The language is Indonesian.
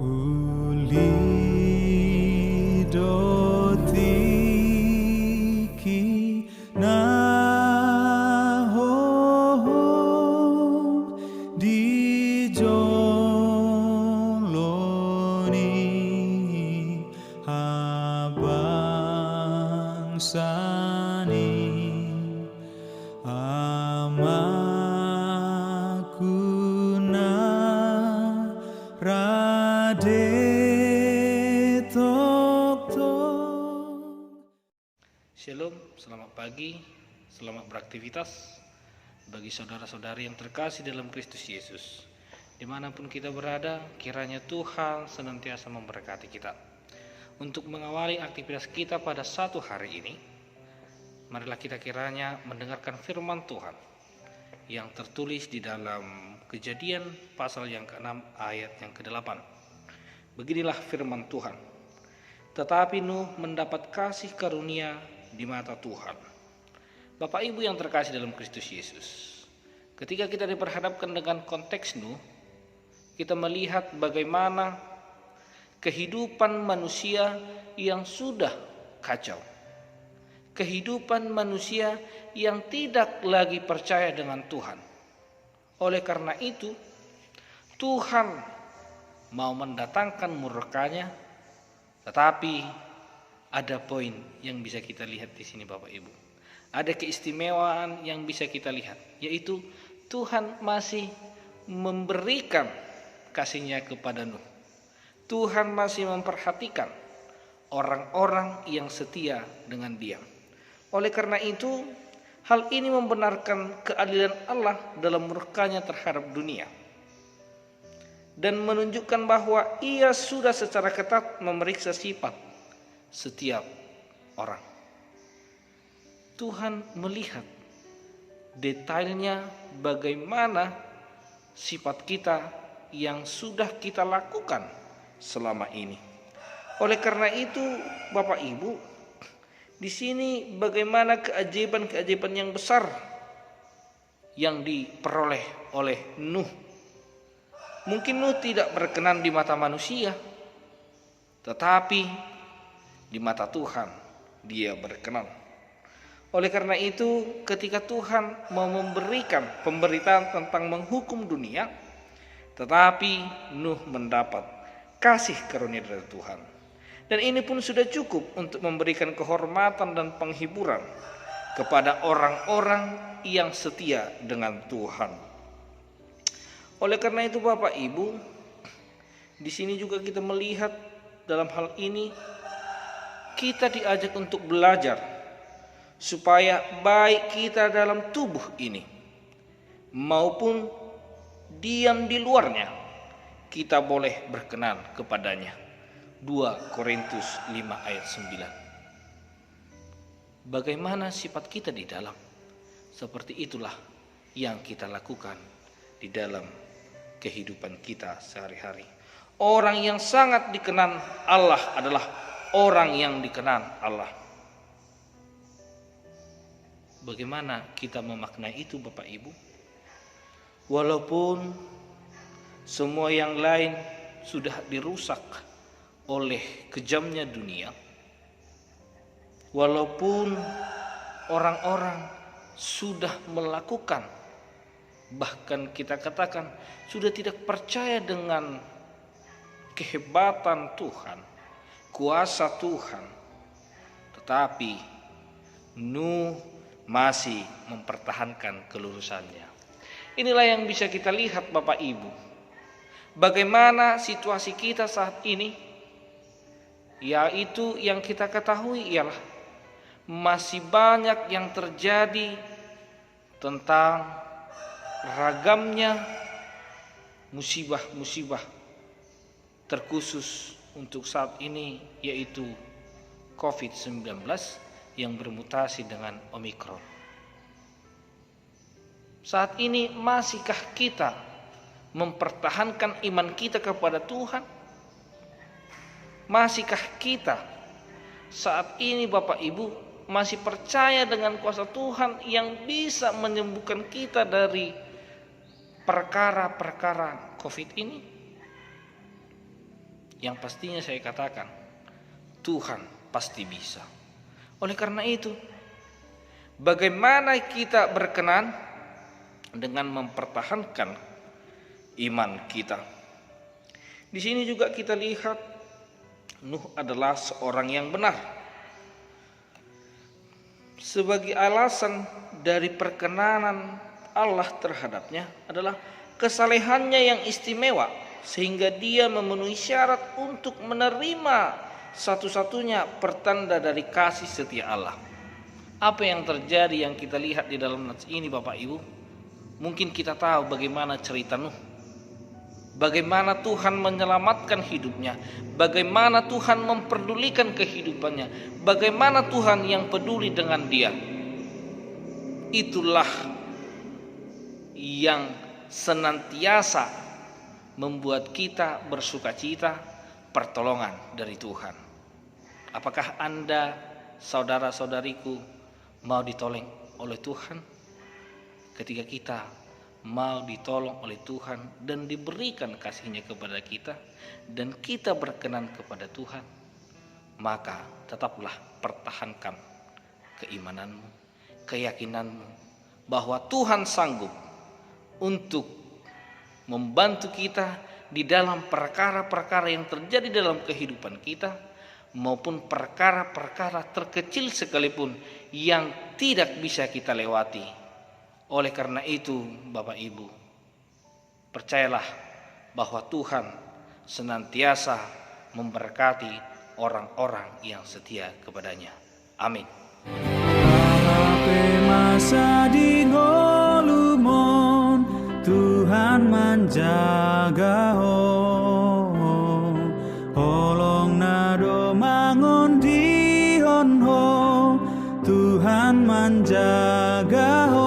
Uli dotiki na ho di joloni abang sani amakuna rade tok tok. Shalom, selamat pagi, selamat beraktivitas bagi saudara-saudari yang terkasih dalam Kristus Yesus. Dimanapun kita berada, kiranya Tuhan senantiasa memberkati kita. Untuk mengawali aktivitas kita pada satu hari ini, marilah kita kiranya mendengarkan firman Tuhan yang tertulis di dalam Kejadian pasal yang ke-6 ayat yang ke-8. Beginilah firman Tuhan. Tetapi Nuh mendapat kasih karunia di mata Tuhan. Bapak Ibu yang terkasih dalam Kristus Yesus, ketika kita diperhadapkan dengan konteks Nuh, kita melihat bagaimana kehidupan manusia yang sudah kacau, kehidupan manusia yang tidak lagi percaya dengan Tuhan. Oleh karena itu, Tuhan mau mendatangkan murkanya, tetapi ada poin yang bisa kita lihat di sini Bapak Ibu. Ada keistimewaan yang bisa kita lihat, yaitu Tuhan masih memberikan kasih-Nya kepada Nuh. Tuhan masih memperhatikan orang-orang yang setia dengan Dia. Oleh karena itu, hal ini membenarkan keadilan Allah dalam murkanya terhadap dunia dan menunjukkan bahwa Ia sudah secara ketat memeriksa sifat setiap orang. Tuhan melihat detailnya bagaimana sifat kita yang sudah kita lakukan selama ini. Oleh karena itu, Bapak Ibu, di sini bagaimana keajaiban-keajaiban yang besar yang diperoleh oleh Nuh. Mungkin Nuh tidak berkenan di mata manusia, tetapi di mata Tuhan dia berkenan. Oleh karena itu, ketika Tuhan mau memberikan pemberitaan tentang menghukum dunia, tetapi Nuh mendapat kasih karunia dari Tuhan. Dan ini pun sudah cukup untuk memberikan kehormatan dan penghiburan kepada orang-orang yang setia dengan Tuhan. Oleh karena itu Bapak Ibu, di sini juga kita melihat dalam hal ini kita diajak untuk belajar supaya baik kita dalam tubuh ini maupun diam di luarnya kita boleh berkenan kepadanya. 2 Korintus 5 ayat 9. Bagaimana sifat kita di dalam? Seperti itulah yang kita lakukan di dalam kehidupan kita sehari-hari. Orang yang sangat dikenan Allah adalah orang yang dikenan Allah. Bagaimana kita memaknai itu Bapak Ibu? Walaupun semua yang lain sudah dirusak oleh kejamnya dunia, walaupun orang-orang sudah melakukan, bahkan kita katakan sudah tidak percaya dengan kehebatan Tuhan, kuasa Tuhan, tetapi Nuh masih mempertahankan kelurusannya. Inilah yang bisa kita lihat Bapak Ibu, bagaimana situasi kita saat ini. Yaitu yang kita ketahui ialah masih banyak yang terjadi tentang ragamnya musibah-musibah, terkhusus untuk saat ini yaitu COVID-19 yang bermutasi dengan Omikron. Saat ini masihkah kita mempertahankan iman kita kepada Tuhan? Masihkah kita saat ini Bapak Ibu masih percaya dengan kuasa Tuhan yang bisa menyembuhkan kita dari perkara-perkara COVID ini? yang pastinya saya katakan Tuhan pasti bisa. Oleh karena itu, bagaimana kita berkenan dengan mempertahankan iman kita? Di sini juga kita lihat Nuh adalah seorang yang benar. Sebagai alasan dari perkenanan Allah terhadapnya adalah kesalehannya yang istimewa, sehingga dia memenuhi syarat untuk menerima satu-satunya pertanda dari kasih setia Allah. Apa yang terjadi yang kita lihat di dalam nats ini Bapak Ibu? Mungkin kita tahu bagaimana cerita Nuh, bagaimana Tuhan menyelamatkan hidupnya, bagaimana Tuhan memperdulikan kehidupannya, bagaimana Tuhan yang peduli dengan dia. Itulah yang senantiasa membuat kita bersukacita pertolongan dari Tuhan. Apakah Anda, saudara-saudariku, mau ditolong oleh Tuhan? Ketika kita mau ditolong oleh Tuhan dan diberikan kasih-Nya kepada kita, dan kita berkenan kepada Tuhan, maka tetaplah pertahankan keimananmu, keyakinanmu bahwa Tuhan sanggup untuk membantu kita di dalam perkara-perkara yang terjadi dalam kehidupan kita, maupun perkara-perkara terkecil sekalipun yang tidak bisa kita lewati. Oleh karena itu, Bapak Ibu, percayalah bahwa Tuhan senantiasa memberkati orang-orang yang setia kepadanya. Amin. masa di golumon Tuhan menjaga holong nado mangon di honho Tuhan menjaga